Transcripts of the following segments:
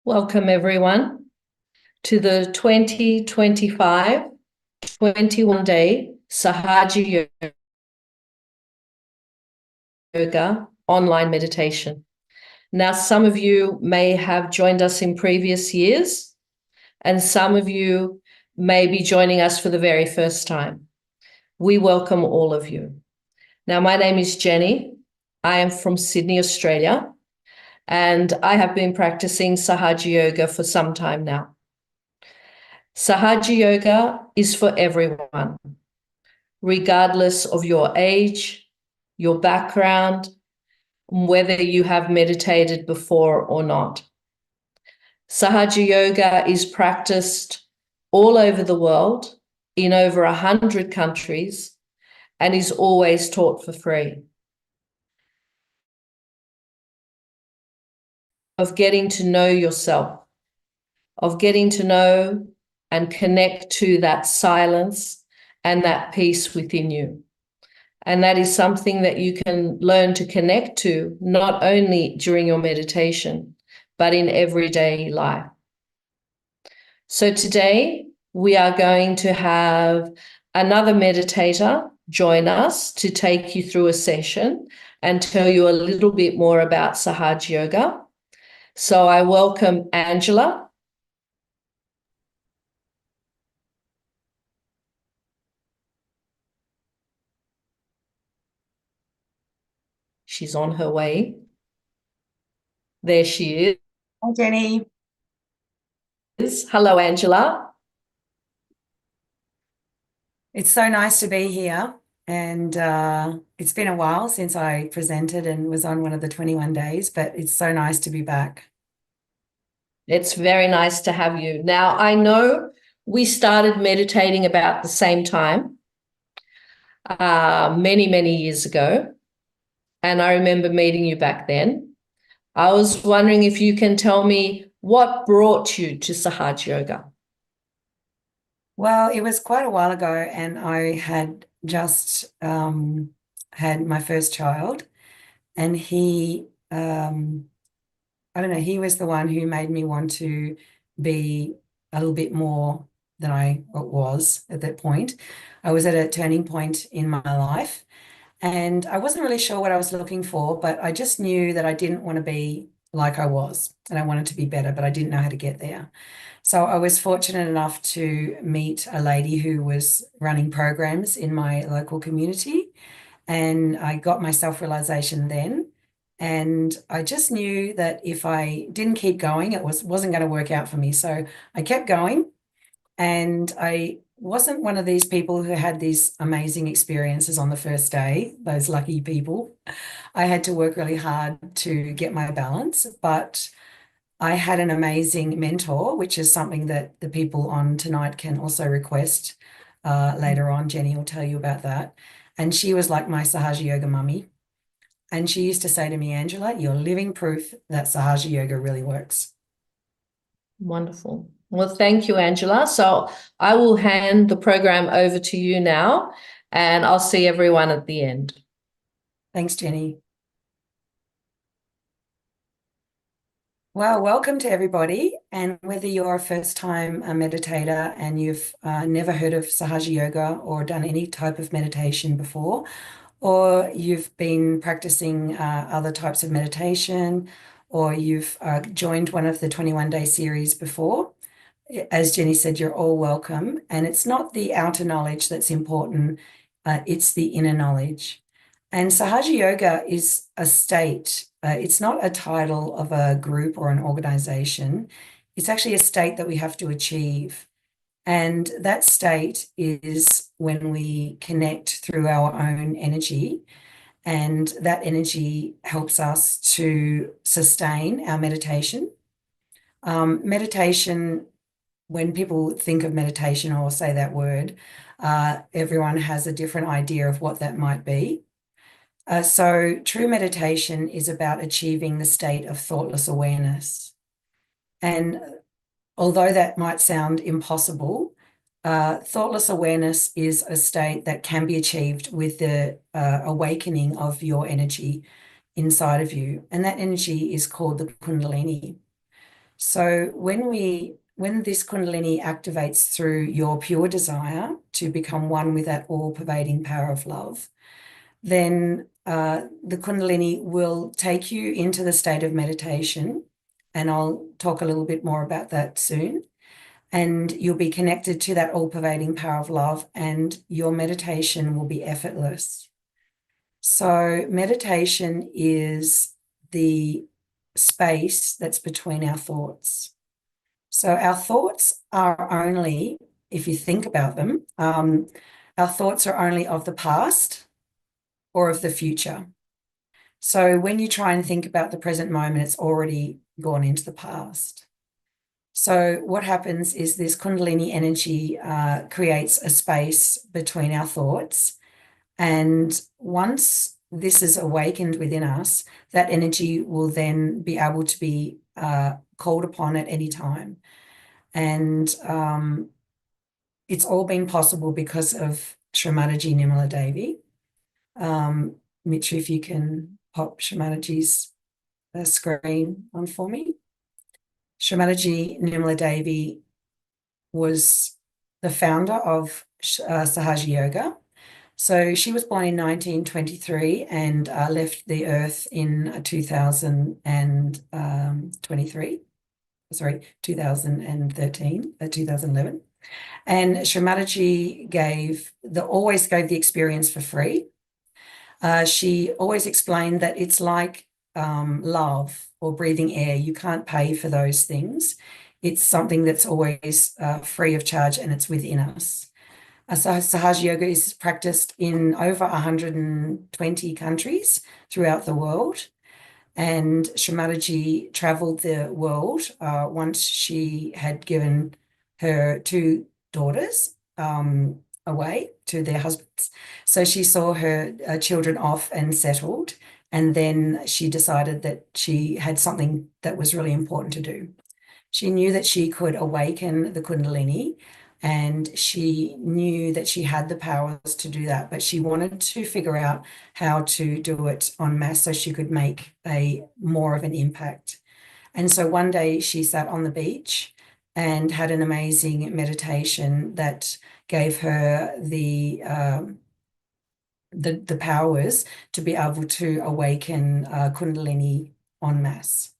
Welcome everyone to the 2025 21-day Sahaja Yoga online meditation. Now, some of you may have joined us in previous years, and some of you may be joining us for the very first time. We welcome all of you. Now, my name is Jenny. I am from Sydney, Australia, and I have been practicing Sahaja Yoga for some time now. Sahaja Yoga is for everyone, regardless of your age, your background, whether you have meditated before or not. Sahaja Yoga is practiced all over the world in over 100 countries and is always taught for free. Of getting to know yourself, of getting to know and connect to that silence and that peace within you. And that is something that you can learn to connect to, not only during your meditation, but in everyday life. So today we are going to have another meditator join us to take you through a session and tell you a little bit more about Sahaja Yoga. So I welcome Angela. She's on her way. There she is. Hi, Jenny. Hello, Angela. It's so nice to be here. And it's been a while since I presented and was on one of the 21 days, but it's so nice to be back. It's very nice to have you. Now, I know we started meditating about the same time, many, many years ago. And I remember meeting you back then. I was wondering if you can tell me what brought you to Sahaja Yoga. Well, it was quite a while ago, and I had just had my first child, and I don't know, he was the one who made me want to be a little bit more than I was at that point. I was at a turning point in my life. And I wasn't really sure what I was looking for, but I just knew that I didn't want to be like I was, and I wanted to be better, but I didn't know how to get there. So I was fortunate enough to meet a lady who was running programs in my local community, and I got my self-realization then. And I just knew that if I didn't keep going, it wasn't going to work out for me. So I kept going, and I wasn't one of these people who had these amazing experiences on the first day, those lucky people. I had to work really hard to get my balance, but I had an amazing mentor, which is something that the people on tonight can also request later on. Jenny will tell you about that. And she was like my Sahaja Yoga mummy. And she used to say to me, Angela, you're living proof that Sahaja Yoga really works. Wonderful. Well, thank you, Angela. So I will hand the program over to you now, and I'll see everyone at the end. Thanks, Jenny. Well, welcome to everybody. And whether you're a first-time meditator and you've never heard of Sahaja Yoga or done any type of meditation before, or you've been practicing other types of meditation, or you've joined one of the 21-day series before, as Jenny said, you're all welcome. And it's not the outer knowledge that's important, it's the inner knowledge. And Sahaja Yoga is a state. It's not a title of a group or an organization. It's actually a state that we have to achieve. And that state is when we connect through our own energy. And that energy helps us to sustain our meditation. Meditation, when people think of meditation or say that word, everyone has a different idea of what that might be. So true meditation is about achieving the state of thoughtless awareness. And although that might sound impossible, thoughtless awareness is a state that can be achieved with the awakening of your energy inside of you. And that energy is called the Kundalini. So when this Kundalini activates through your pure desire to become one with that all-pervading power of love, then the Kundalini will take you into the state of meditation, and I'll talk a little bit more about that soon. And you'll be connected to that all-pervading power of love, and your meditation will be effortless. So meditation is the space that's between our thoughts. So our thoughts are only, if you think about them, our thoughts are only of the past or of the future. So when you try and think about the present moment, it's already gone into the past. So what happens is this Kundalini energy creates a space between our thoughts. And once this is awakened within us, that energy will then be able to be called upon at any time. And it's all been possible because of Shri Mataji Nirmala Devi. Mitri, if you can pop Shri Mataji's screen on for me. Shri Mataji Nirmala Devi was the founder of Sahaja Yoga. So she was born in 1923 and left the earth in 2013, 2011. And Shri Mataji always gave the experience for free. She always explained that it's like love or breathing air. You can't pay for those things. It's something that's always free of charge, and it's within us. So Sahaja Yoga is practiced in over 120 countries throughout the world. And Shri Mataji travelled the world once she had given her two daughters away to their husbands. So she saw her children off and settled, and then she decided that she had something that was really important to do. She knew that she could awaken the Kundalini, and she knew that she had the powers to do that, but she wanted to figure out how to do it en masse so she could make more of an impact. And so one day she sat on the beach and had an amazing meditation that gave her the powers to be able to awaken Kundalini en masse.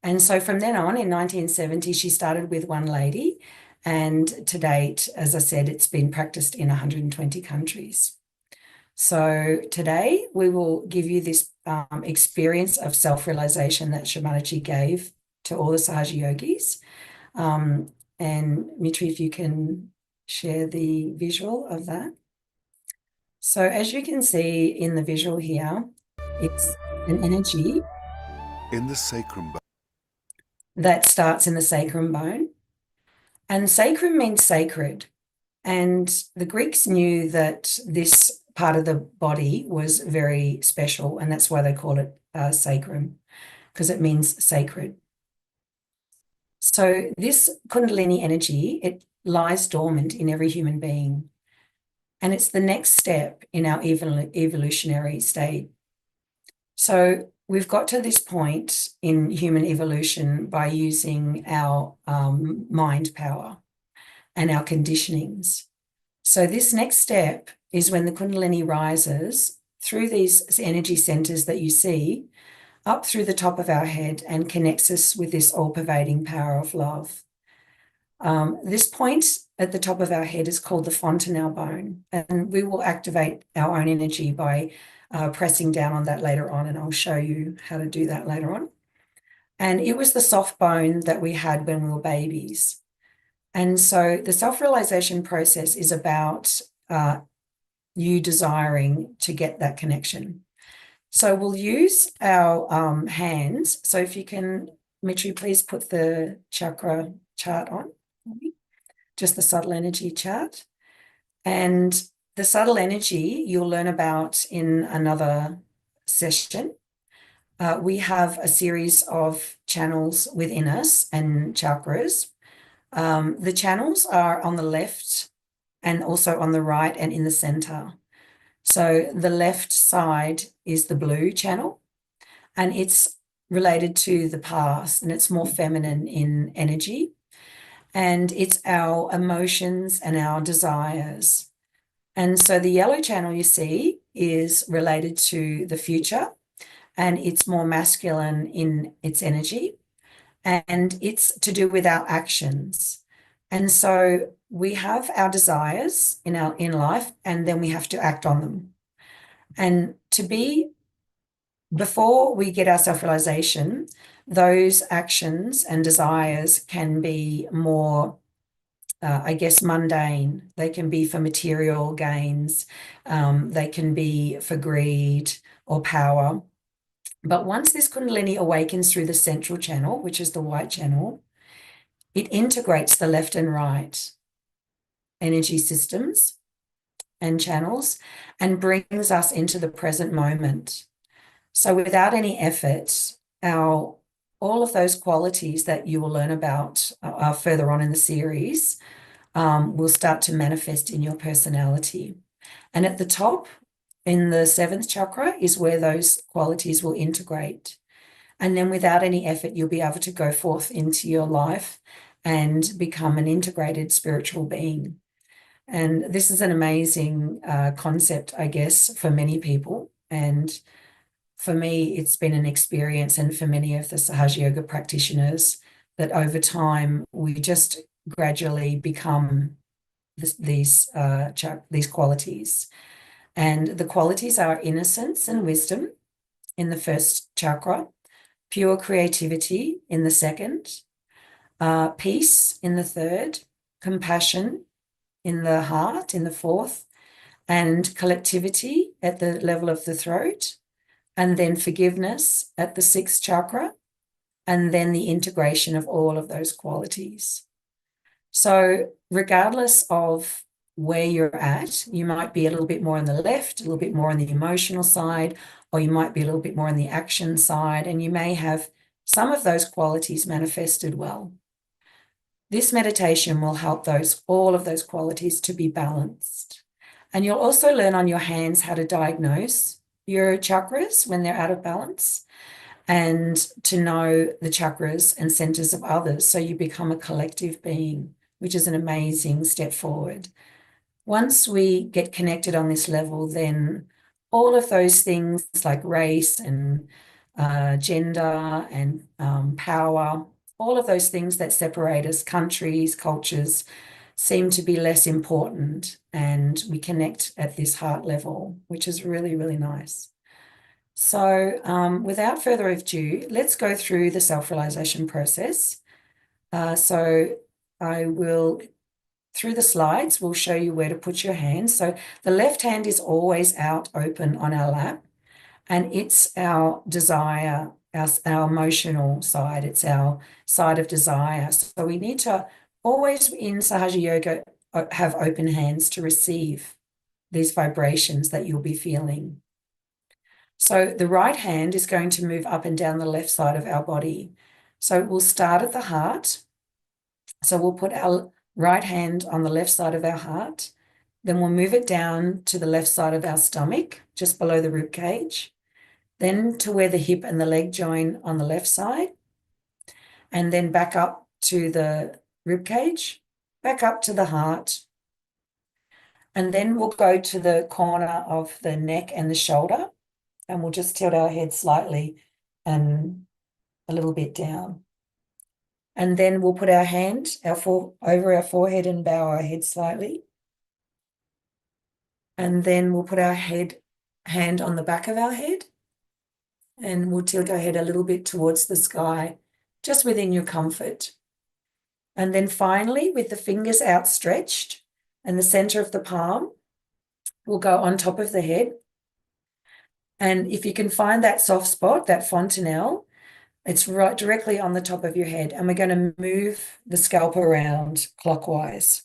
And so from then on, in 1970, she started with one lady. And to date, as I said, it's been practiced in 120 countries. So today we will give you this experience of self-realization that Shri Mataji gave to all the Sahaja Yogis. And Mitri, if you can share the visual of that. So as you can see in the visual here, it's an energy in the sacrum that starts in the sacrum bone. And sacrum means sacred. And the Greeks knew that this part of the body was very special, and that's why they call it sacrum, because it means sacred. So this Kundalini energy, it lies dormant in every human being. And it's the next step in our evolutionary state. So we've got to this point in human evolution by using our mind power and our conditionings. So this next step is when the Kundalini rises through these energy centers that you see up through the top of our head and connects us with this all-pervading power of love. This point at the top of our head is called the fontanelle bone, and we will activate our own energy by pressing down on that later on, and I'll show you how to do that later on. And it was the soft bone that we had when we were babies. And so the self-realization process is about you desiring to get that connection. So we'll use our hands. So if you can, Mitri, please put the chakra chart on, just the subtle energy chart. And the subtle energy you'll learn about in another session. We have a series of channels within us and chakras. The channels are on the left and also on the right and in the center. So the left side is the blue channel, and it's related to the past, and it's more feminine in energy. And it's our emotions and our desires. And so the yellow channel you see is related to the future, and it's more masculine in its energy, and it's to do with our actions. And so we have our desires in life, and then we have to act on them. And before we get our self-realization, those actions and desires can be more, I guess, mundane. They can be for material gains. They can be for greed or power. But once this Kundalini awakens through the central channel, which is the white channel, it integrates the left and right energy systems and channels and brings us into the present moment. So without any effort, all of those qualities that you will learn about further on in the series will start to manifest in your personality. And at the top, in the seventh chakra, is where those qualities will integrate. And then without any effort, you'll be able to go forth into your life and become an integrated spiritual being. And this is an amazing concept, I guess, for many people. And for me, it's been an experience, and for many of the Sahaja Yoga practitioners, that over time we just gradually become these qualities. And the qualities are innocence and wisdom in the first chakra, pure creativity in the second, peace in the third, compassion in the heart in the fourth, and collectivity at the level of the throat, and then forgiveness at the sixth chakra, and then the integration of all of those qualities. So regardless of where you're at, you might be a little bit more on the left, a little bit more on the emotional side, or you might be a little bit more on the action side, and you may have some of those qualities manifested well. This meditation will help all of those qualities to be balanced. And you'll also learn on your hands how to diagnose your chakras when they're out of balance, and to know the chakras and centers of others, so you become a collective being, which is an amazing step forward. Once we get connected on this level, then all of those things like race and gender and power, all of those things that separate us, countries, cultures, seem to be less important, and we connect at this heart level, which is really, really nice. So without further ado, let's go through the self-realization process. So I will, through the slides, we'll show you where to put your hands. So the left hand is always out open on our lap, and it's our desire, our emotional side. It's our side of desire. So we need to always in Sahaja Yoga have open hands to receive these vibrations that you'll be feeling. So the right hand is going to move up and down the left side of our body. So we'll start at the heart. So we'll put our right hand on the left side of our heart. Then we'll move it down to the left side of our stomach, just below the rib cage. Then to where the hip and the leg join on the left side. And then back up to the rib cage, back up to the heart. And then we'll go to the corner of the neck and the shoulder. And we'll just tilt our head slightly and a little bit down. And then we'll put our hand over our forehead and bow our head slightly. And then we'll put our hand on the back of our head. And we'll tilt our head a little bit towards the sky, just within your comfort. And then finally, with the fingers outstretched and the center of the palm, we'll go on top of the head. And if you can find that soft spot, that fontanelle, it's right directly on the top of your head. And we're going to move the scalp around clockwise.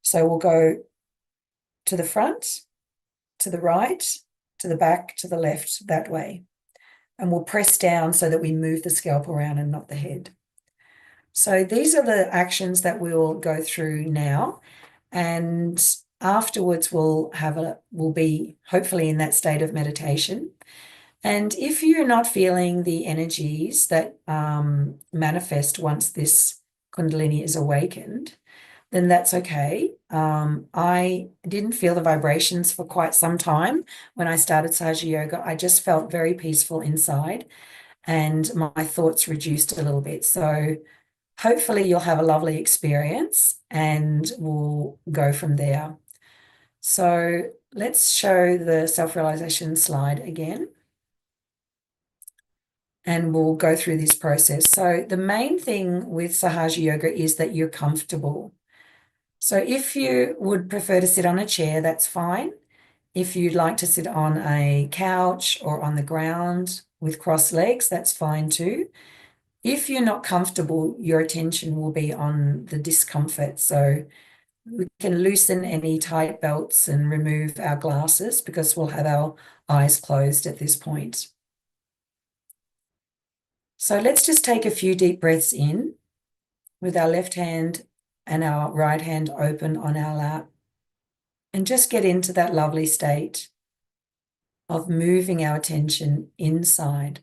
So we'll go to the front, to the right, to the back, to the left, that way. And we'll press down so that we move the scalp around and not the head. So these are the actions that we'll go through now. And afterwards we'll be hopefully in that state of meditation. And if you're not feeling the energies that manifest once this Kundalini is awakened, then that's okay. I didn't feel the vibrations for quite some time when I started Sahaja Yoga. I just felt very peaceful inside and my thoughts reduced a little bit. So hopefully you'll have a lovely experience and we'll go from there. So let's show the self-realization slide again. And we'll go through this process. So the main thing with Sahaja Yoga is that you're comfortable. So if you would prefer to sit on a chair, that's fine. If you'd like to sit on a couch or on the ground with crossed legs, that's fine too. If you're not comfortable, your attention will be on the discomfort. So we can loosen any tight belts and remove our glasses because we'll have our eyes closed at this point. So let's just take a few deep breaths in with our left hand and our right hand open on our lap and just get into that lovely state of moving our attention inside.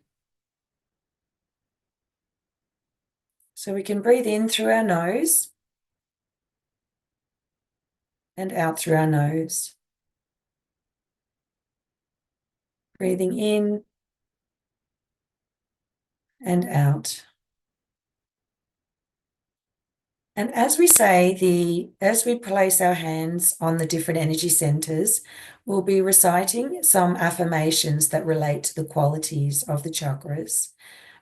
So we can breathe in through our nose and out through our nose. Breathing in and out. And as we say, as we place our hands on the different energy centers, we'll be reciting some affirmations that relate to the qualities of the chakras.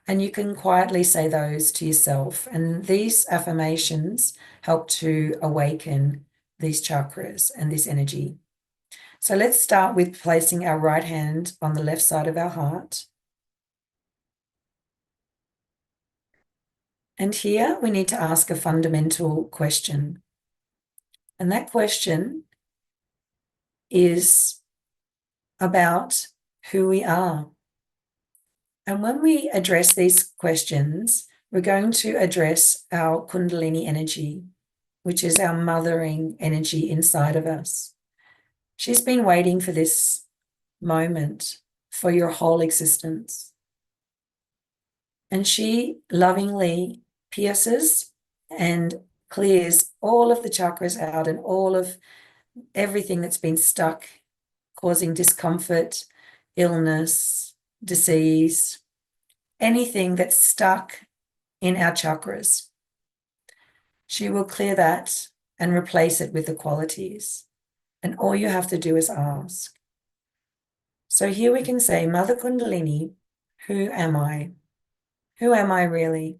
And you can quietly say those to yourself. And these affirmations help to awaken these chakras and this energy. So let's start with placing our right hand on the left side of our heart. And here we need to ask a fundamental question. And that question is about who we are. And when we address these questions, we're going to address our Kundalini energy, which is our mothering energy inside of us. She's been waiting for this moment for your whole existence. And she lovingly pierces and clears all of the chakras out and all of everything that's been stuck, causing discomfort, illness, disease, anything that's stuck in our chakras. She will clear that and replace it with the qualities. And all you have to do is ask. So here we can say, Mother Kundalini, who am I? Who am I really?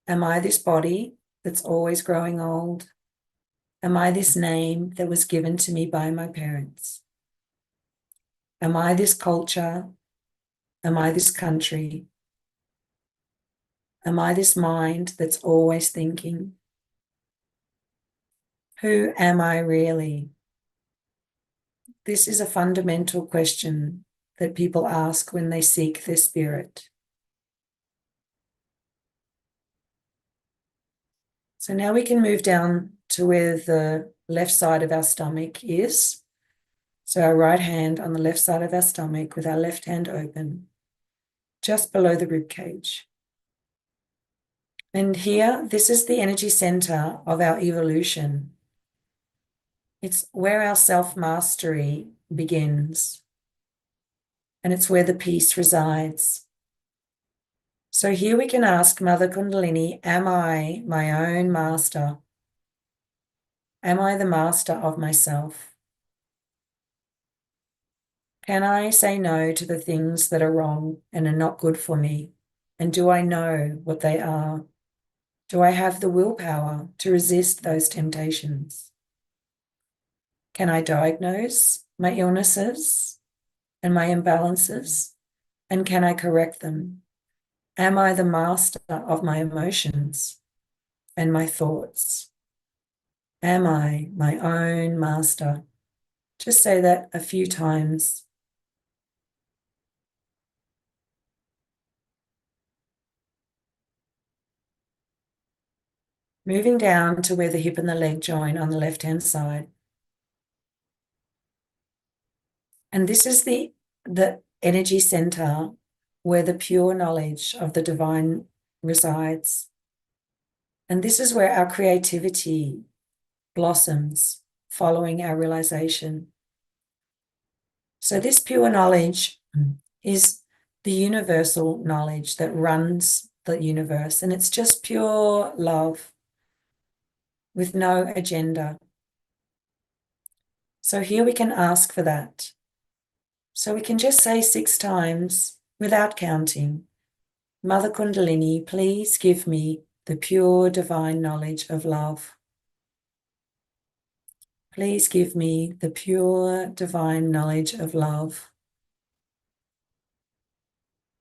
Am I this body that's always growing old? Am I this name that was given to me by my parents? Am I this culture? Am I this country? Am I this mind that's always thinking? Who am I really? This is a fundamental question that people ask when they seek their spirit. So now we can move down to where the left side of our stomach is. So our right hand on the left side of our stomach with our left hand open, just below the rib cage. And here, this is the energy center of our evolution. It's where our self-mastery begins. And it's where the peace resides. So here we can ask Mother Kundalini, am I my own master? Am I the master of myself? Can I say no to the things that are wrong and are not good for me? And do I know what they are? Do I have the willpower to resist those temptations? Can I diagnose my illnesses and my imbalances? And can I correct them? Am I the master of my emotions and my thoughts? Am I my own master? Just say that a few times. Moving down to where the hip and the leg join on the left-hand side. And this is the energy center where the pure knowledge of the divine resides. And this is where our creativity blossoms following our realization. So this pure knowledge is the universal knowledge that runs the universe, and it's just pure love with no agenda. So here we can ask for that. So we can just say 6 times without counting, Mother Kundalini, please give me the pure divine knowledge of love. Please give me the pure divine knowledge of love.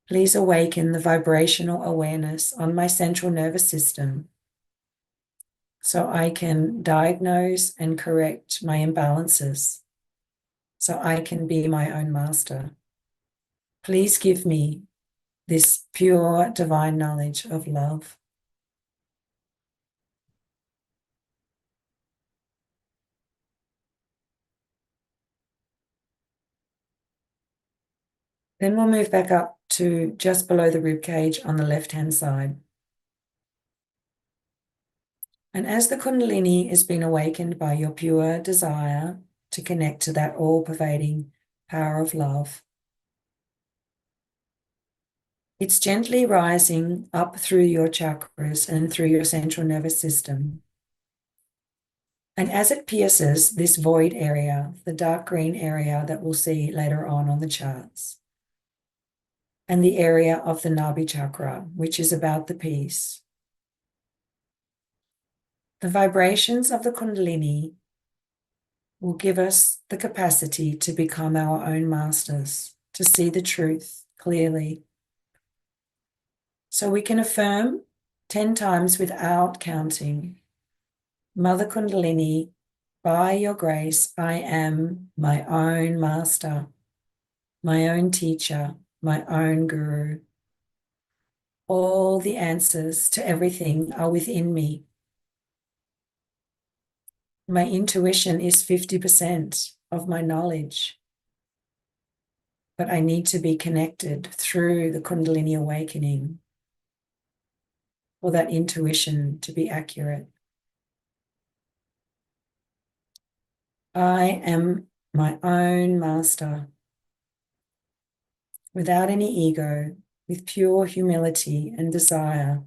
Please awaken the vibrational awareness on my central nervous system so I can diagnose and correct my imbalances, so I can be my own master. Please give me this pure divine knowledge of love. Then we'll move back up to just below the rib cage on the left-hand side. And as the Kundalini is being awakened by your pure desire to connect to that all-pervading power of love, it's gently rising up through your chakras and through your central nervous system. And as it pierces this void area, the dark green area that we'll see later on the charts, and the area of the Nabi chakra, which is about the peace, the vibrations of the Kundalini will give us the capacity to become our own masters, to see the truth clearly. So we can affirm 10 times without counting, Mother Kundalini, by your grace, I am my own master, my own teacher, my own guru. All the answers to everything are within me. My intuition is 50% of my knowledge, but I need to be connected through the Kundalini awakening for that intuition to be accurate. I am my own master, without any ego, with pure humility and desire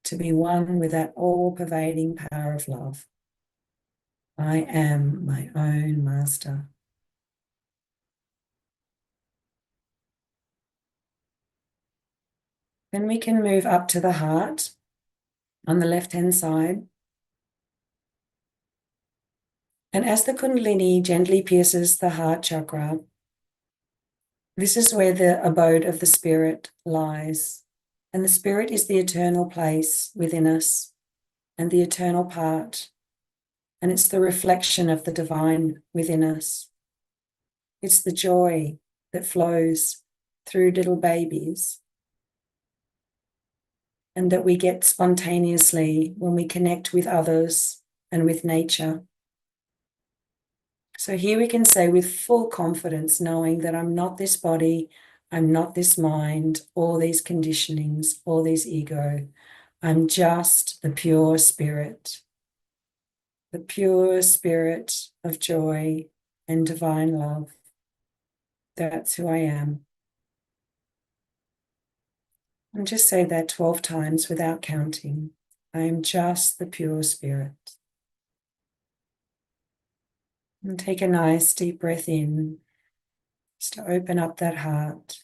to be one with that all-pervading power of love. I am my own master. Then we can move up to the heart on the left-hand side. And as the Kundalini gently pierces the heart chakra, this is where the abode of the spirit lies. And the spirit is the eternal place within us and the eternal part. And it's the reflection of the divine within us. It's the joy that flows through little babies and that we get spontaneously when we connect with others and with nature. So here we can say with full confidence, knowing that I'm not this body, I'm not this mind, all these conditionings, all these ego. I'm just the pure spirit of joy and divine love. That's who I am. And just say that 12 times without counting. I am just the pure spirit. And take a nice deep breath in, just to open up that heart.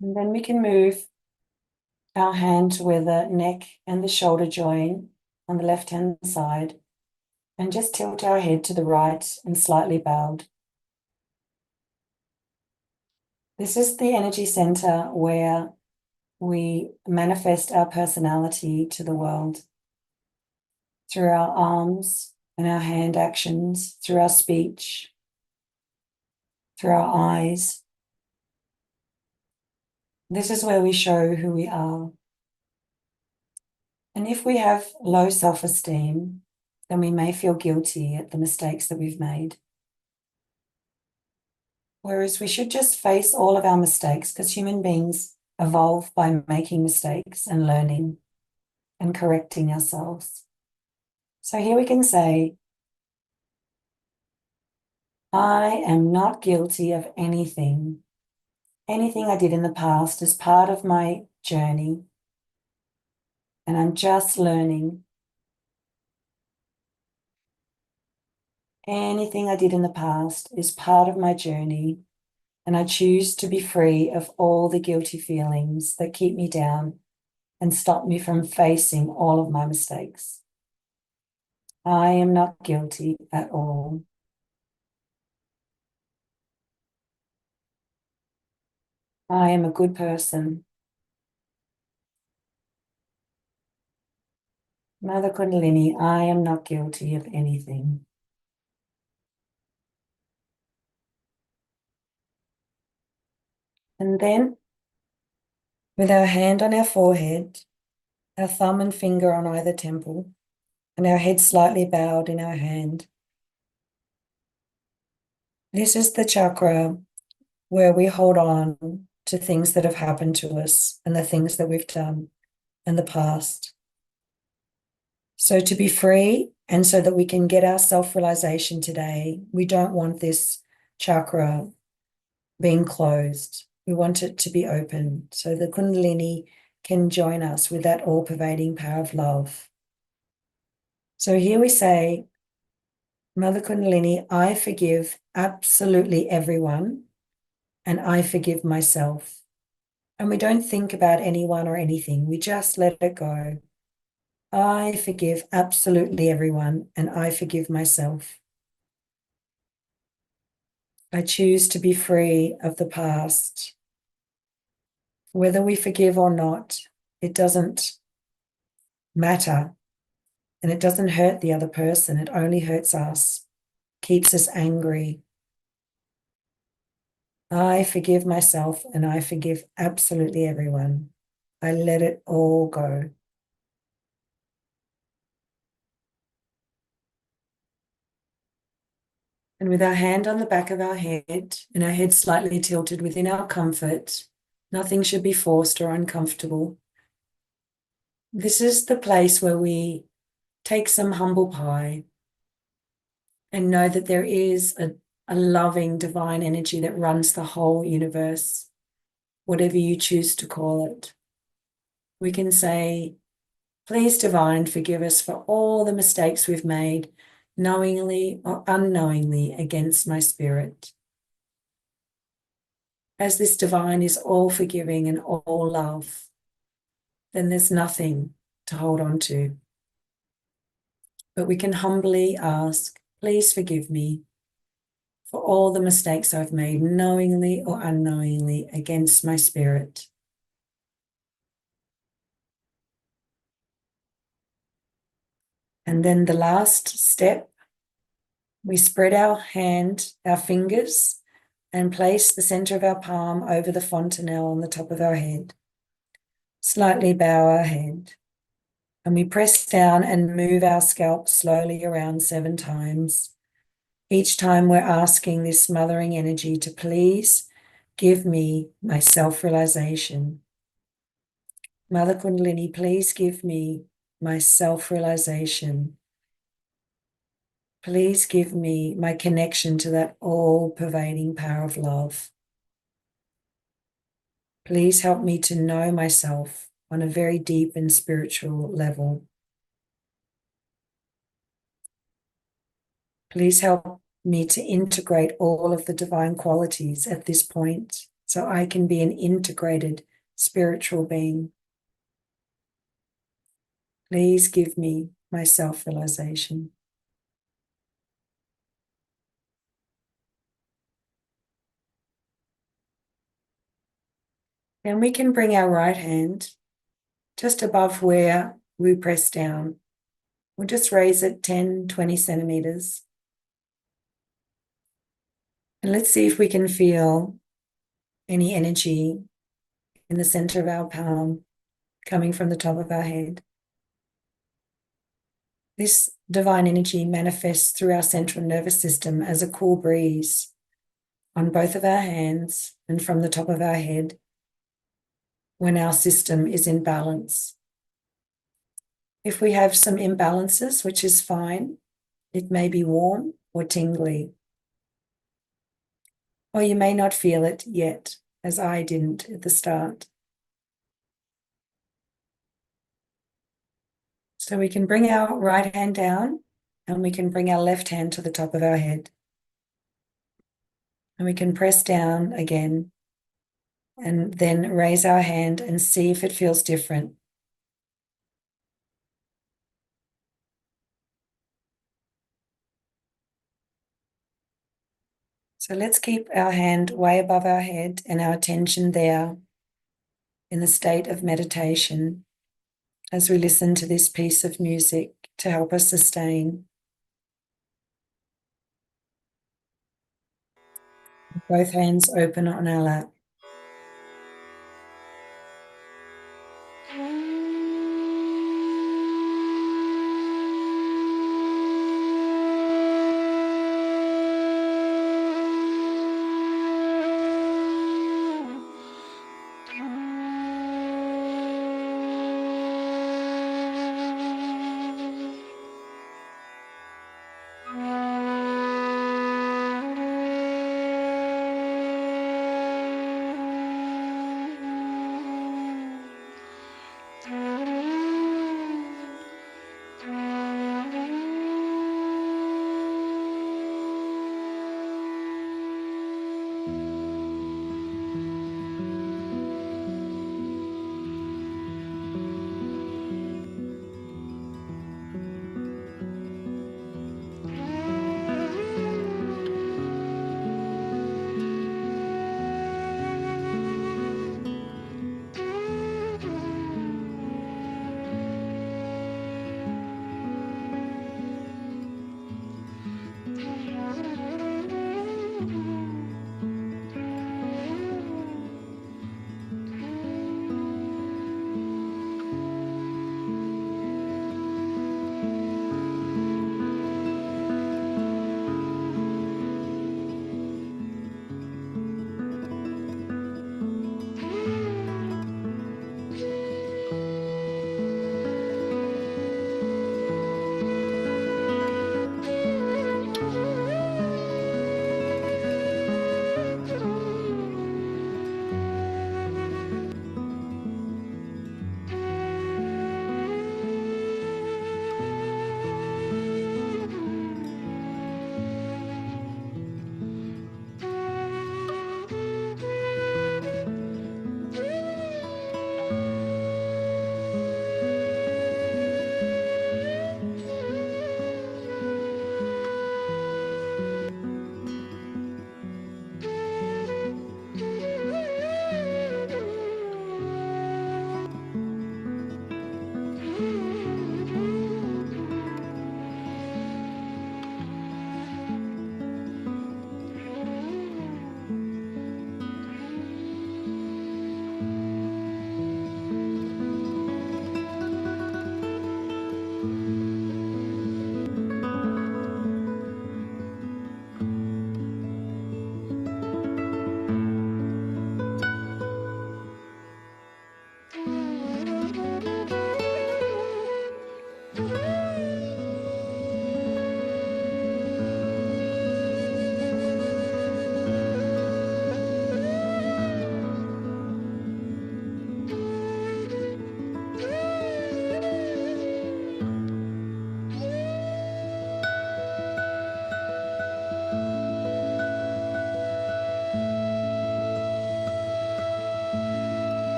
And then we can move our hand to where the neck and the shoulder join on the left-hand side, and just tilt our head to the right and slightly bowed. This is the energy center where we manifest our personality to the world through our arms and our hand actions, through our speech, through our eyes, This is where we show who we are. And if we have low self-esteem, then we may feel guilty at the mistakes that we've made. Whereas we should just face all of our mistakes, because human beings evolve by making mistakes and learning and correcting ourselves. So here we can say, I am not guilty of anything. Anything I did in the past is part of my journey, and I'm just learning. Anything I did in the past is part of my journey, and I choose to be free of all the guilty feelings that keep me down and stop me from facing all of my mistakes. I am not guilty at all. I am a good person. Mother Kundalini, I am not guilty of anything. And then, with our hand on our forehead, our thumb and finger on either temple, and our head slightly bowed in our hand, this is the chakra where we hold on to things that have happened to us and the things that we've done in the past. So to be free and so that we can get our self-realization today, we don't want this chakra being closed. We want it to be open so the Kundalini can join us with that all-pervading power of love. So here we say, Mother Kundalini, I forgive absolutely everyone, and I forgive myself. And we don't think about anyone or anything. We just let it go. I forgive absolutely everyone, and I forgive myself. I choose to be free of the past. Whether we forgive or not, it doesn't matter. And it doesn't hurt the other person. It only hurts us, keeps us angry. I forgive myself, and I forgive absolutely everyone. I let it all go. And with our hand on the back of our head and our head slightly tilted within our comfort, nothing should be forced or uncomfortable. This is the place where we take some humble pie and know that there is a loving divine energy that runs the whole universe, whatever you choose to call it. We can say, please, divine, forgive us for all the mistakes we've made, knowingly or unknowingly, against my spirit. As this divine is all forgiving and all love, then there's nothing to hold on to. But we can humbly ask, please forgive me for all the mistakes I've made, knowingly or unknowingly, against my spirit. And then the last step, we spread our fingers, and place the center of our palm over the fontanelle on the top of our head. Slightly bow our head. And we press down and move our scalp slowly around 7 times. Each time we're asking this mothering energy to please give me my self-realization. Mother Kundalini, please give me my self-realization. Please give me my connection to that all-pervading power of love. Please help me to know myself on a very deep and spiritual level. Please help me to integrate all of the divine qualities at this point so I can be an integrated spiritual being. Please give me my self-realization. Then we can bring our right hand just above where we press down. We'll just raise it 10, 20 centimeters. And let's see if we can feel any energy in the center of our palm, coming from the top of our head. This divine energy manifests through our central nervous system as a cool breeze on both of our hands and from the top of our head when our system is in balance. If we have some imbalances, which is fine, it may be warm or tingly. Or you may not feel it yet, as I didn't at the start. So we can bring our right hand down and we can bring our left hand to the top of our head. And we can press down again and then raise our hand and see if it feels different. So let's keep our hand way above our head and our attention there in the state of meditation as we listen to this piece of music to help us sustain. Both hands open on our lap.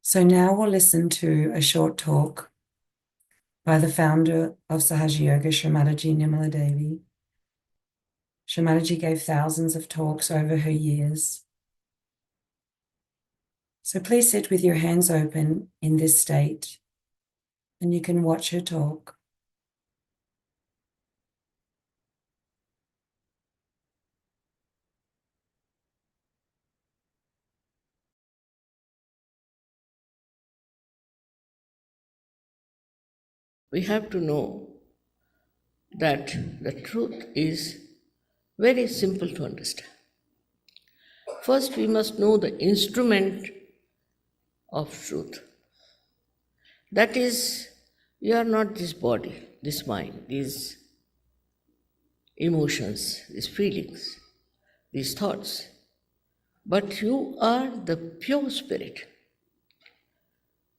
So now we'll listen to a short talk by the founder of Sahaja Yoga, Shri Mataji Nirmala Devi. Shri Mataji gave thousands of talks over her years. So please sit with your hands open in this state, and you can watch her talk. We have to know that the truth is very simple to understand. First, we must know the instrument of truth. That is, you are not this body, this mind, these emotions, these feelings, these thoughts, but you are the pure spirit.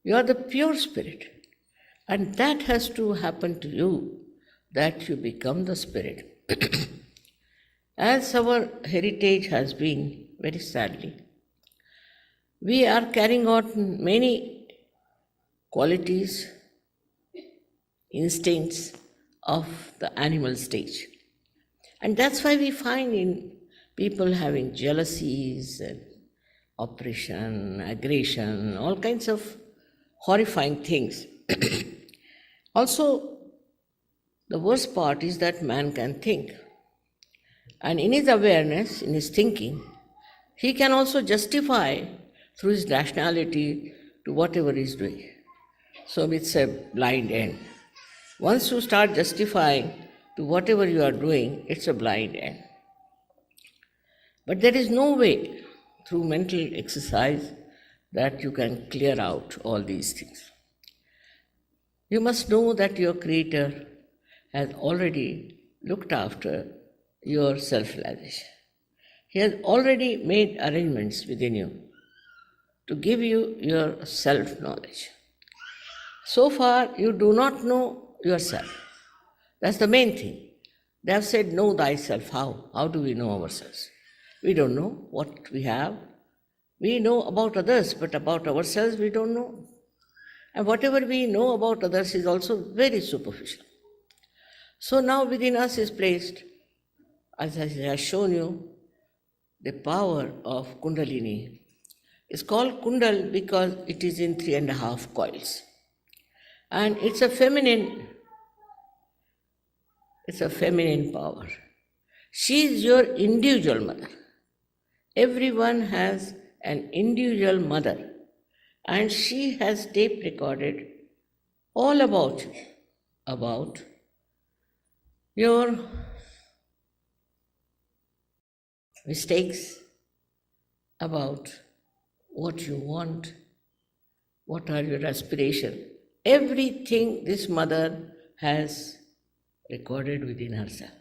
You are the pure spirit. And that has to happen to you, that you become the spirit. As our heritage has been, very sadly, we are carrying out many qualities, instincts of the animal stage. And that's why we find in people having jealousies and oppression, aggression, all kinds of horrifying things. Also, the worst part is that man can think. And in his awareness, in his thinking, he can also justify through his rationality to whatever he is doing. So it's a blind end. Once you start justifying to whatever you are doing, it's a blind end. But there is no way through mental exercise that you can clear out all these things. You must know that your Creator has already looked after your self-realization. He has already made arrangements within you to give you your self-knowledge. So far, you do not know yourself. That's the main thing. They have said, know thyself. How? How do we know ourselves? We don't know what we have. We know about others, but about ourselves we don't know. And whatever we know about others is also very superficial. So now within us is placed, as I have shown you, the power of Kundalini. It's called Kundal because it is in 3.5 coils. And it's a feminine power. She is your individual mother. Everyone has an individual mother, and she has tape recorded all about your mistakes, about what you want, what are your aspirations. Everything this mother has recorded within herself.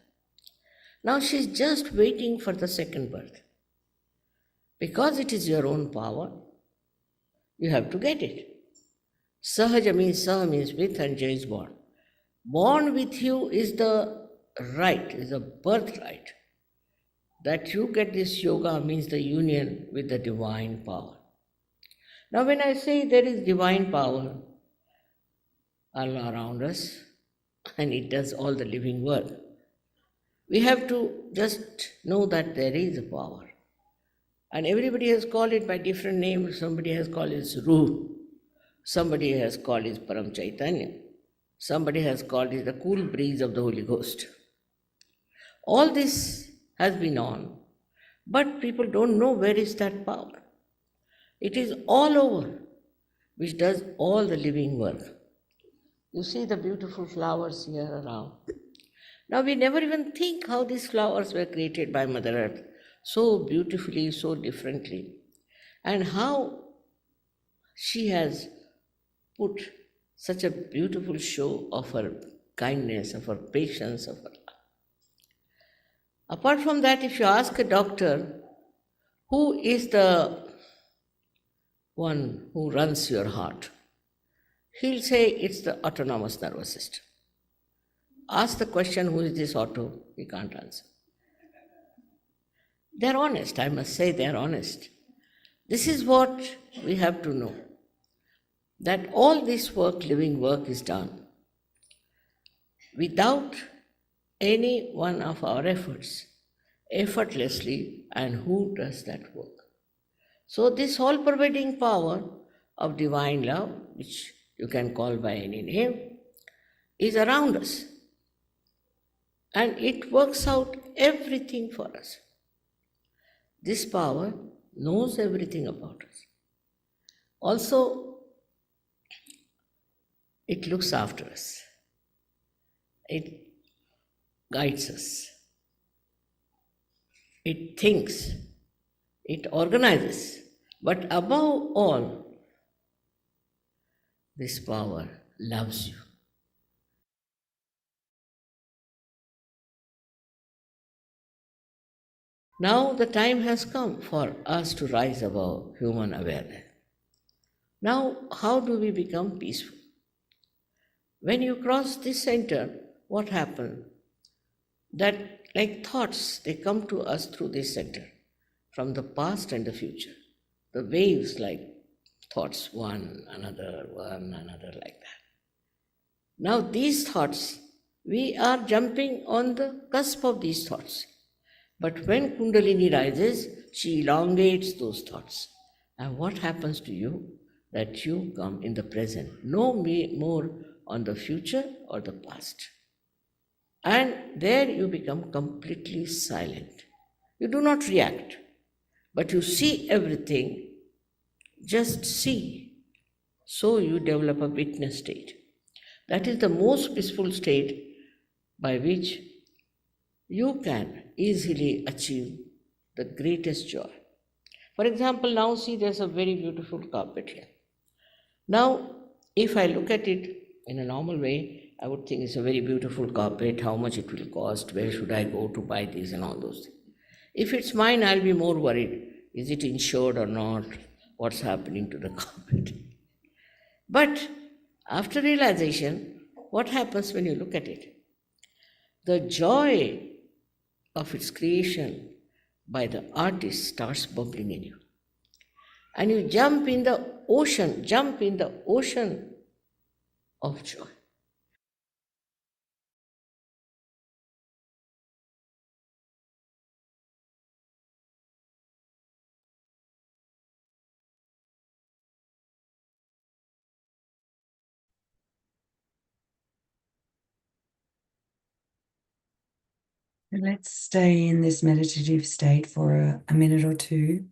Now she's just waiting for the second birth. Because it is your own power, you have to get it. Sahaja means Saha means with, and Jai is born. Born with you is the right, is a birthright. That you get this yoga means the union with the divine power. Now when I say there is divine power all around us, and it does all the living work, we have to just know that there is a power. And everybody has called it by different names. Somebody has called it Ruh. Somebody has called it Param Chaitanya. Somebody has called it the cool breeze of the Holy Ghost. All this has been on, but people don't know where is that power. It is all over, which does all the living work. You see the beautiful flowers here around. Now we never even think how these flowers were created by Mother Earth, so beautifully, so differently, and how she has put such a beautiful show of her kindness, of her patience, of her love. Apart from that, if you ask a doctor, who is the one who runs your heart, he'll say it's the autonomous nervous system. Ask the question, who is this auto? He can't answer. They're honest, I must say they're honest. This is what we have to know. that all this work, living work, is done without any one of our efforts, effortlessly, and who does that work? So, this all pervading power of divine love, which you can call by any name, is around us, and it works out everything for us. This power knows everything about us. Also, it looks after us, it guides us, it thinks, it organizes, but above all, this power loves you. Now the time has come for us to rise above human awareness. Now, how do we become peaceful? When you cross this center, what happens? That, like thoughts, they come to us through this center, from the past and the future. The waves, like thoughts, one, another, like that. Now, these thoughts, we are jumping on the cusp of these thoughts. But when Kundalini rises, she elongates those thoughts. And what happens to you? That you come in the present, no more on the future or the past. And there you become completely silent. You do not react, but you see everything, just see. So you develop a witness state. That is the most peaceful state by which you can easily achieve the greatest joy. For example, now see there's a very beautiful carpet here. Now, if I look at it in a normal way, I would think it's a very beautiful carpet, how much it will cost, where should I go to buy this and all those things. If it's mine, I'll be more worried. Is it insured or not? What's happening to the carpet? But after realization, what happens when you look at it? The joy of its creation by the artist starts bubbling in you. And you jump in the ocean of joy. Let's stay in this meditative state for a minute or two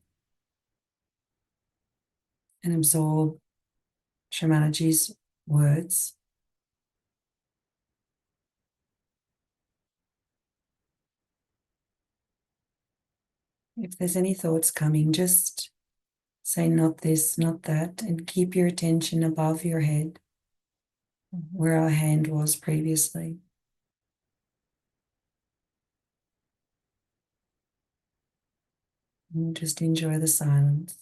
and absorb Shri Mataji's words. If there's any thoughts coming, just say not this, not that, and keep your attention above your head, where our hand was previously. And just enjoy the silence.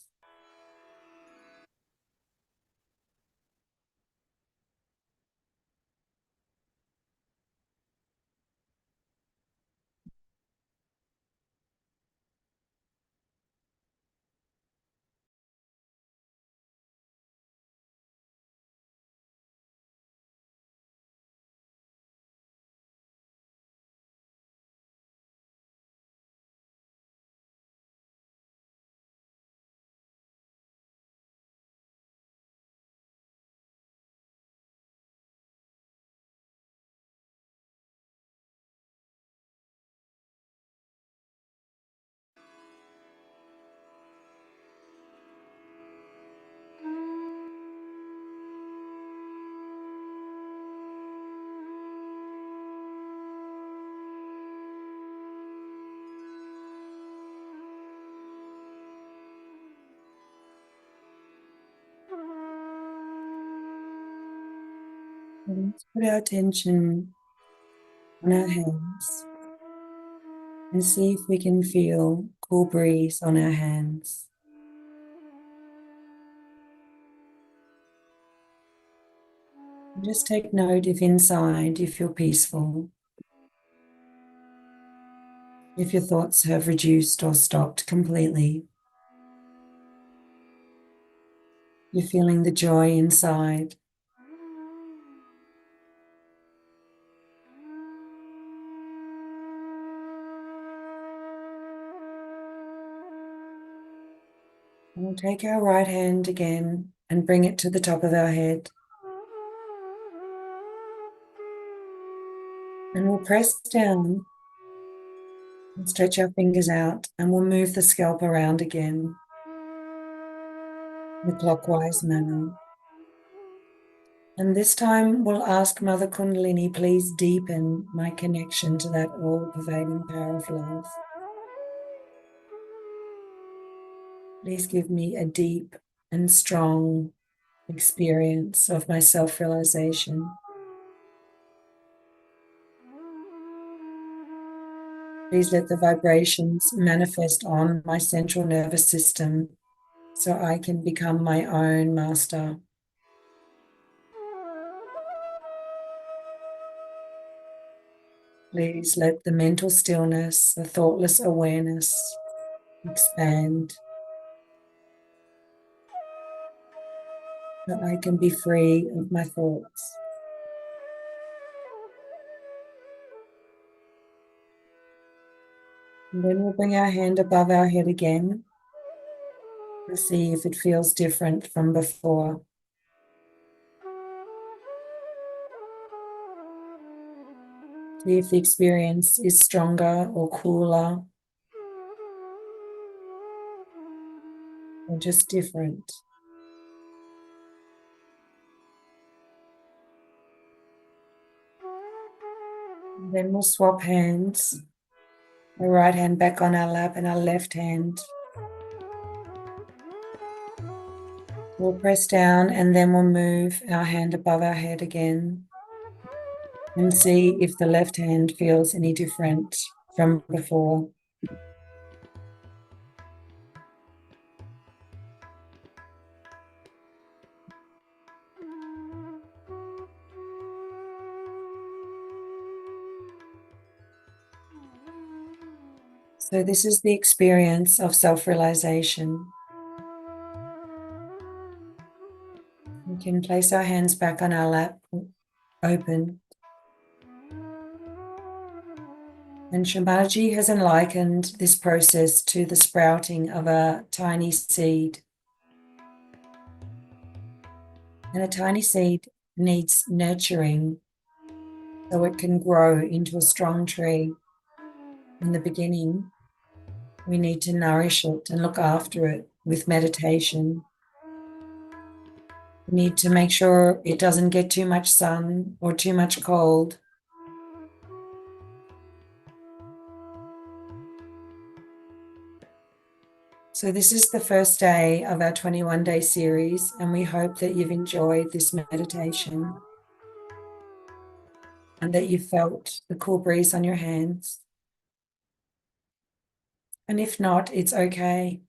Let's put our attention on our hands and see if we can feel cool breeze on our hands. Just take note if inside you feel peaceful, if your thoughts have reduced or stopped completely. You're feeling the joy inside. And we'll take our right hand again and bring it to the top of our head. And we'll press down and stretch our fingers out, and we'll move the scalp around again in a clockwise manner. And this time we'll ask Mother Kundalini, please deepen my connection to that all-pervading power of love. Please give me a deep and strong experience of my self-realization. Please let the vibrations manifest on my central nervous system so I can become my own master. Please let the mental stillness, the thoughtless awareness expand so I can be free of my thoughts. And then we'll bring our hand above our head again and see if it feels different from before. See if the experience is stronger or cooler or just different. And then we'll swap hands. Our right hand back on our lap and our left hand. We'll press down and then we'll move our hand above our head again and see if the left hand feels any different from before. So this is the experience of self-realization. We can place our hands back on our lap, open. And Shri Mataji has likened this process to the sprouting of a tiny seed. And a tiny seed needs nurturing so it can grow into a strong tree. In the beginning, we need to nourish it and look after it with meditation. We need to make sure it doesn't get too much sun or too much cold. So this is the first day of our 21-day series, and we hope that you've enjoyed this meditation and that you felt the cool breeze on your hands. And if not, it's okay.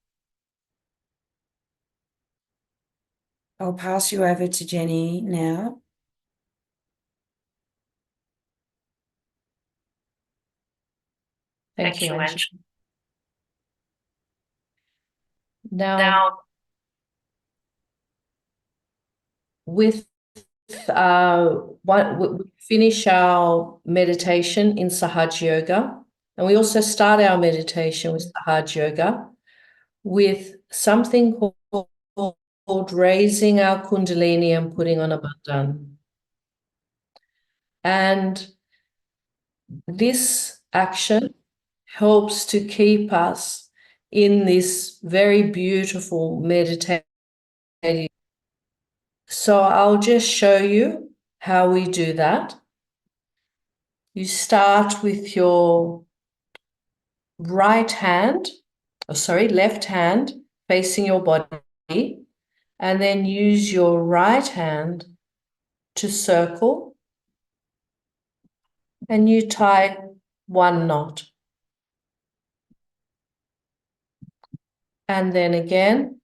I'll pass you over to Jenny now. Thank you, Angie. Now, with we finish our meditation in Sahaja Yoga, and we also start our meditation with Sahaja Yoga with something called raising our Kundalini and putting on a bandhan. And this action helps to keep us in this very beautiful meditative. So I'll just show you how we do that. You start with your left hand facing your body, and then use your right hand to circle, and you tie one knot. And then again,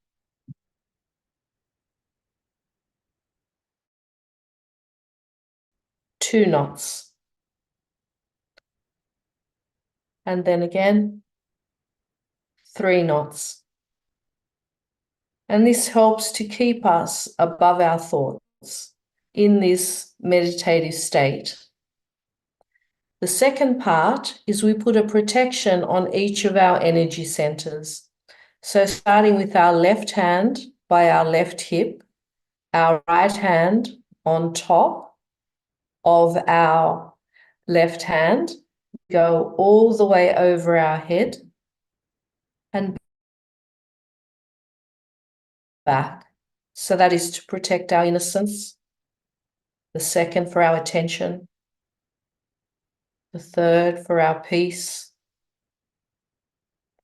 two knots. And then again, three knots. And this helps to keep us above our thoughts in this meditative state. The second part is we put a protection on each of our energy centers. So starting with our left hand by our left hip, our right hand on top of our left hand, go all the way over our head and back. So that is to protect our innocence. The second for our attention. The third for our peace.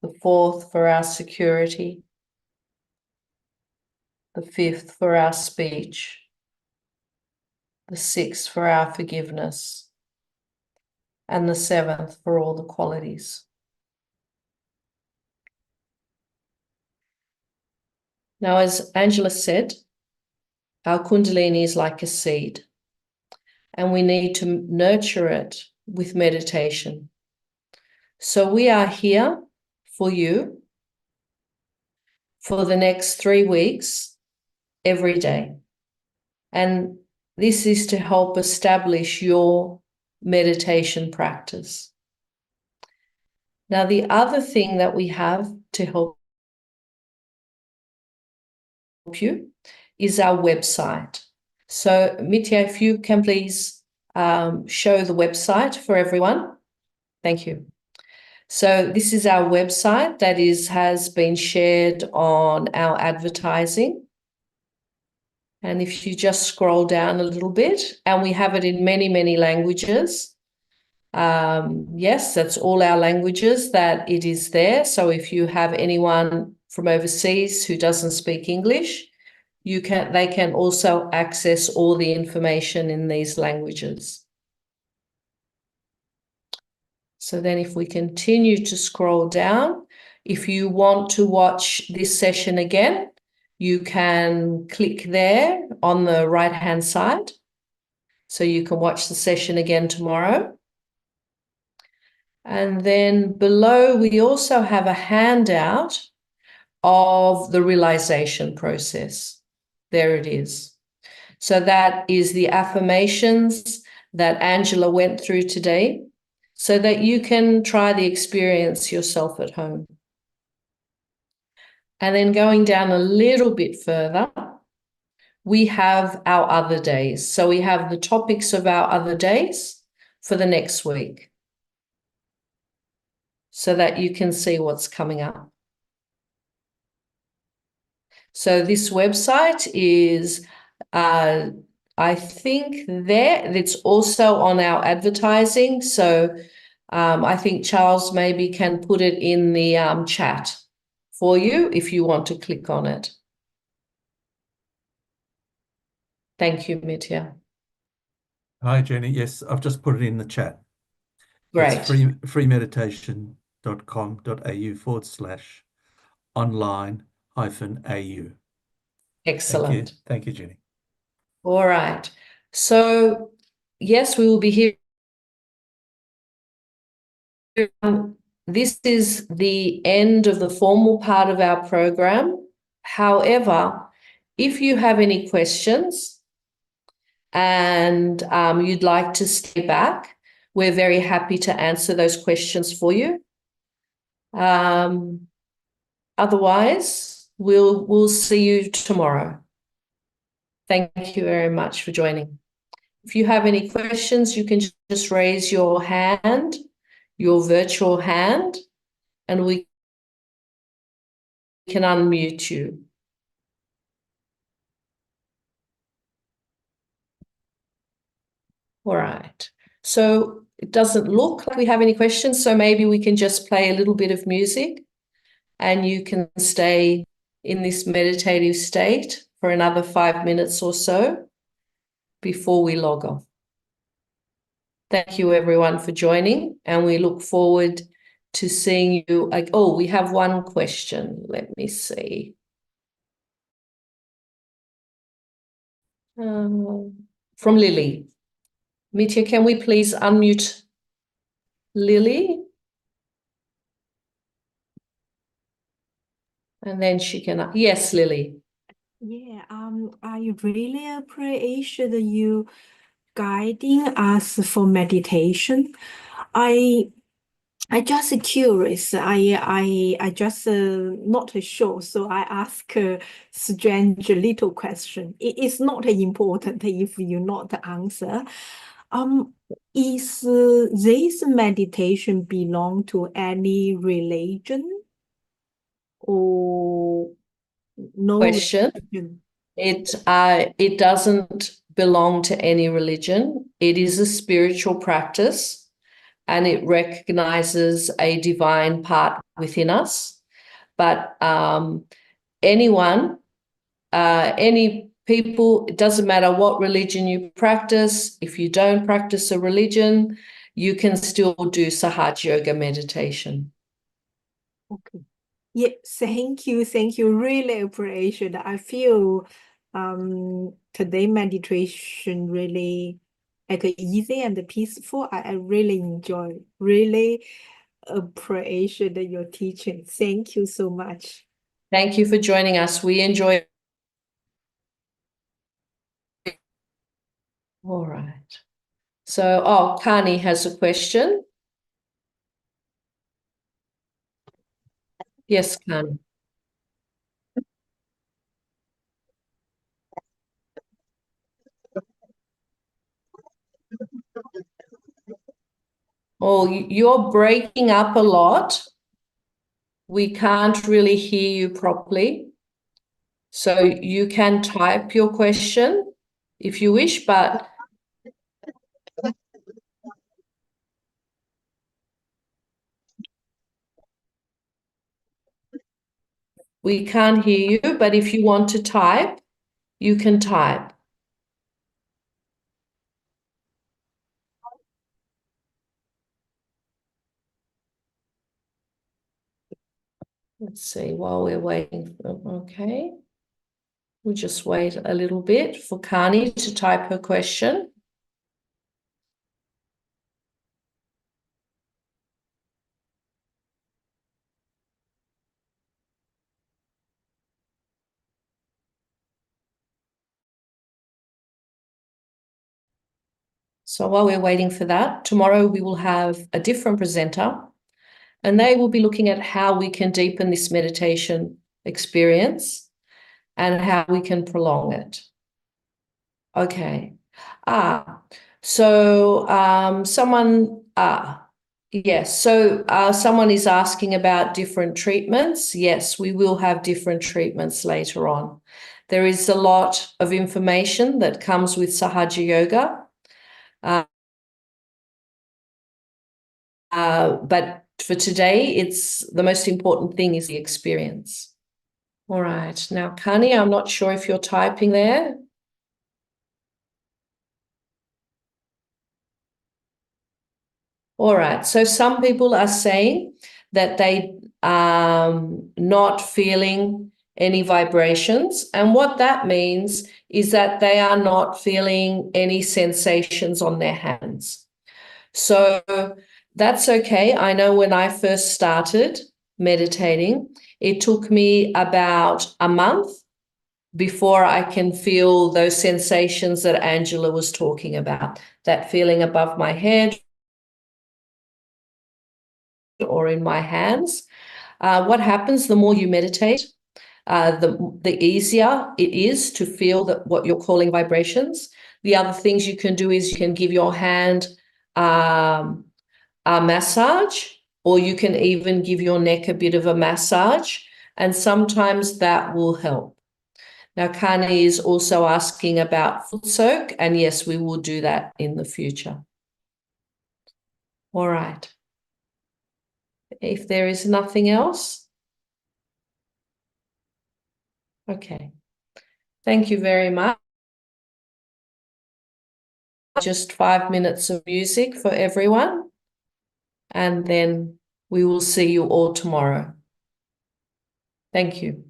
The fourth for our security. The fifth for our speech. The sixth for our forgiveness. And the seventh for all the qualities. Now, as Angela said, our Kundalini is like a seed, and we need to nurture it with meditation. So we are here for you for the next 3 weeks, every day. And this is to help establish your meditation practice. Now, the other thing that we have to help you is our website. So, Mitya, if you can please show the website for everyone. Thank you. So this is our website that has been shared on our advertising. And if you just scroll down a little bit, and we have it in many, many languages. Yes, that's all our languages that it is there. So if you have anyone from overseas who doesn't speak English, they can also access all the information in these languages. So then if we continue to scroll down, if you want to watch this session again, you can click there on the right-hand side. So you can watch the session again tomorrow. And then below, we also have a handout of the realization process. There it is. So that is the affirmations that Angela went through today, so that you can try the experience yourself at home. And then going down a little bit further, we have our other days. So we have the topics of our other days for the next week, so that you can see what's coming up. So this website is, I think it's also on our advertising. So I think Charles maybe can put it in the chat for you if you want to click on it. Thank you, Mitya. Hi, Jenny. Yes, I've just put it in the chat. Great. It's freemeditation.com.au/online-au. Excellent. Thank you, Jenny. All right. So, yes, we will be here. This is the end of the formal part of our program. However, if you have any questions and you'd like to stay back, we're very happy to answer those questions for you. Otherwise, we'll see you tomorrow. Thank you very much for joining. If you have any questions, you can just raise your hand, your virtual hand, and we can unmute you. All right. So it doesn't look like we have any questions, so maybe we can just play a little bit of music and you can stay in this meditative state for another 5 minutes or so before we log off. Thank you, everyone, for joining, and we look forward to seeing you. Oh, we have one question. Let me see. From Lily. Mitya, can we please unmute Lily? And then she can, yes, Lily. Yeah, I really appreciate you guiding us for meditation. I just curious. I just not sure, so I ask a strange little question. It is not important if you not answer. Is this meditation belong to any religion or no Question. religion? It doesn't belong to any religion. It is a spiritual practice, and it recognizes a divine part within us. But anyone, any people, it doesn't matter what religion you practice. If you don't practice a religion, you can still do Sahaja Yoga meditation. Okay. Yeah, thank you. Thank you. Really appreciate it. I feel today meditation really like easy and peaceful. I really enjoy, really appreciate your teaching. Thank you so much. Thank you for joining us. We enjoy. All right. So, Kani has a question. Yes, Kani. Oh, you're breaking up a lot. We can't really hear you properly. So you can type your question if you wish, but we can't hear you. But if you want to type, you can type. Let's see while we're waiting. Okay. We'll just wait a little bit for Kani to type her question. So while we're waiting for that, tomorrow we will have a different presenter, and they will be looking at how we can deepen this meditation experience and how we can prolong it. Okay. Someone is asking about different treatments. Yes, we will have different treatments later on. There is a lot of information that comes with Sahaja Yoga. But for today, it's the most important thing is the experience. All right. Now, Kani, I'm not sure if you're typing there. All right. So some people are saying that they not feeling any vibrations. And what that means is that they are not feeling any sensations on their hands. So that's okay. I know when I first started meditating, it took me about a month before I can feel those sensations that Angela was talking about, that feeling above my head or in my hands. What happens the more you meditate, the easier it is to feel that what you're calling vibrations. The other things you can do is you can give your hand a massage, or you can even give your neck a bit of a massage, and sometimes that will help. Now, Kani is also asking about foot soak, and yes, we will do that in the future. All right. If there is nothing else, okay. Thank you very much. Just 5 minutes of music for everyone, and then we will see you all tomorrow. Thank you.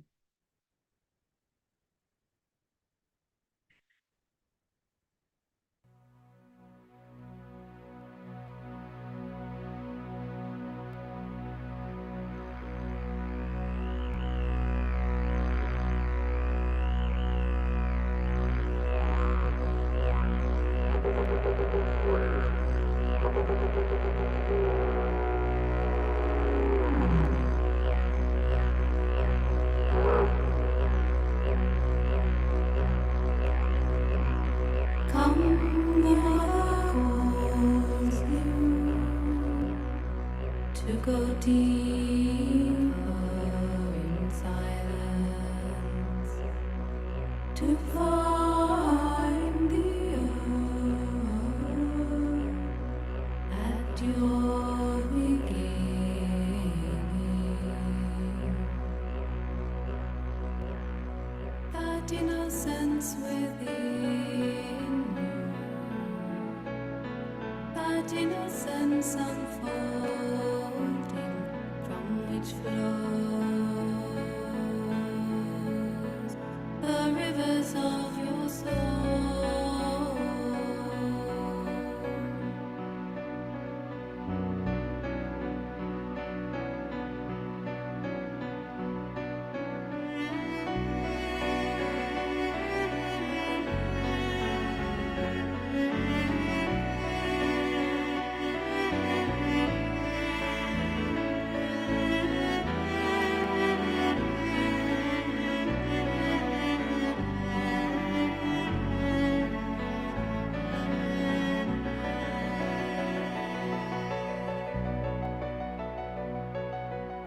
go deeper in silence to find the earth at your beginning. That innocence within you, that innocence unfolding from which flows the rivers of your soul.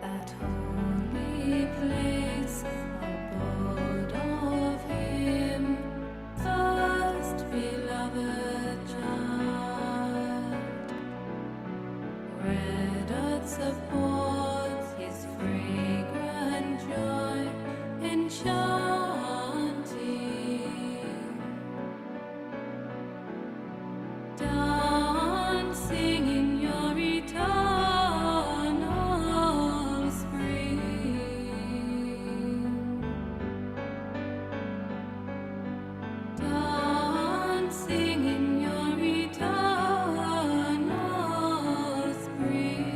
That holy place, abode of Him, first beloved child. Red earth supports His fragrant joy, enchanting, dancing in your eternal spring, dancing in your eternal spring.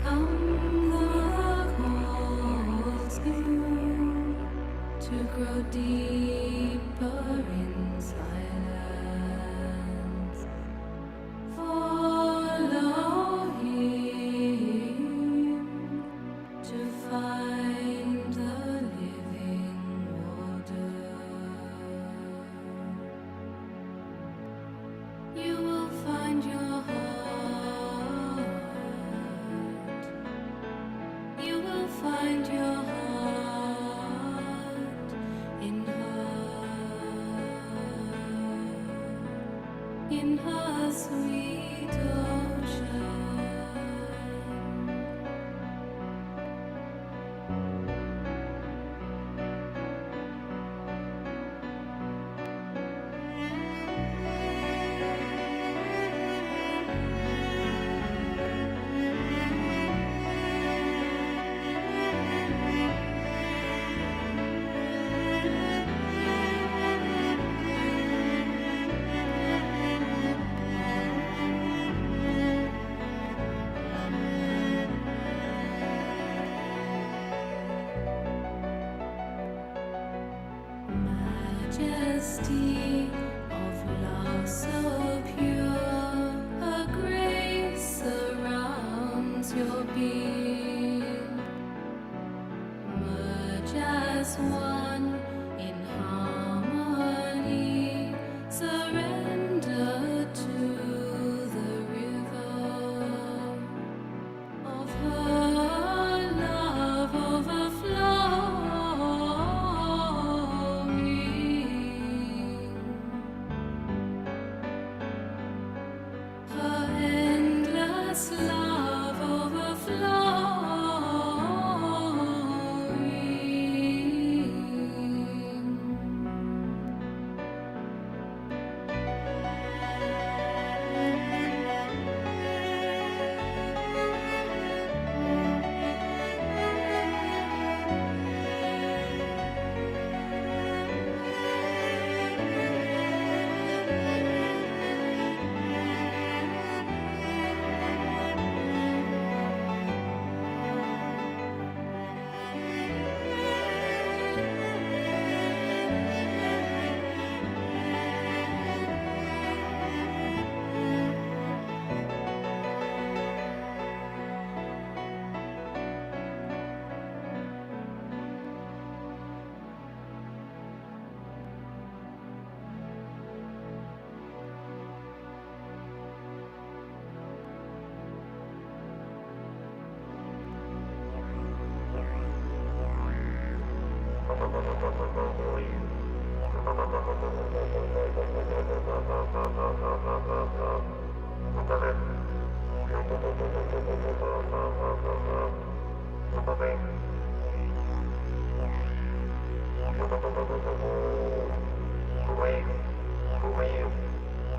Come the calls you to grow deeper in silence. Follow Him to find the living water. You will find your heart. You will find your heart in her sweet ocean. Majesty of love so pure, her grace surrounds your being. Merge as one in harmony, surrender to the river of her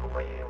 Away.